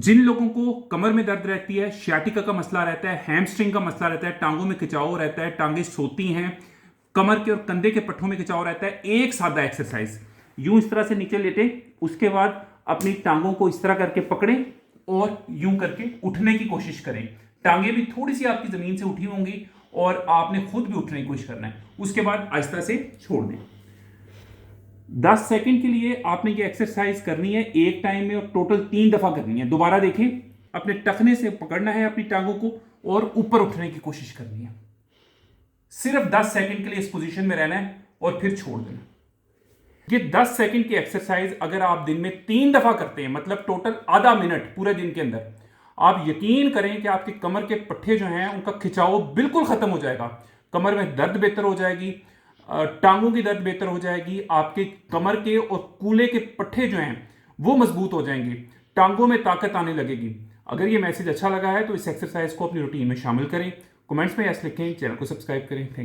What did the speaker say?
जिन लोगों को कमर में दर्द रहती है, सियाटिका का मसला रहता है, हैमस्ट्रिंग का मसला रहता है, टांगों में खिंचाव रहता है, टांगे सोती हैं, कमर के और कंधे के पट्टों में खिंचाव रहता है, एक सादा एक्सरसाइज यूं इस तरह से नीचे लेटे, उसके बाद अपनी टांगों को इस तरह करके पकड़ें और यूं करके उठने की कोशिश करें। टांगे भी थोड़ी सी आपकी जमीन से उठी होंगी और आपने खुद भी उठने की कोशिश करना है। उसके बाद आहिस्ता से छोड़ दें। 10 सेकंड के लिए आपने ये एक्सरसाइज करनी है एक टाइम में, और टोटल 3 दफा करनी है। दोबारा देखें, अपने टखने से पकड़ना है अपनी टांगों को और ऊपर उठने की कोशिश करनी है। सिर्फ 10 सेकंड के लिए इस पोजीशन में रहना है और फिर छोड़ देना। ये 10 सेकंड की एक्सरसाइज अगर आप दिन में 3 दफा करते हैं, मतलब टोटल आधा मिनट पूरे दिन के अंदर, आप यकीन करें कि आपकी कमर के पट्टे जो हैं उनका खिंचाव बिल्कुल खत्म हो जाएगा। कमर में दर्द बेहतर हो जाएगी, टांगों की दर्द बेहतर हो जाएगी, आपके कमर के और कूल्हे के पट्टे जो हैं वो मजबूत हो जाएंगे, टांगों में ताकत आने लगेगी। अगर ये मैसेज अच्छा लगा है तो इस एक्सरसाइज को अपनी रूटीन में शामिल करें। कमेंट्स में यस लिखें, चैनल को सब्सक्राइब करें। Thank you.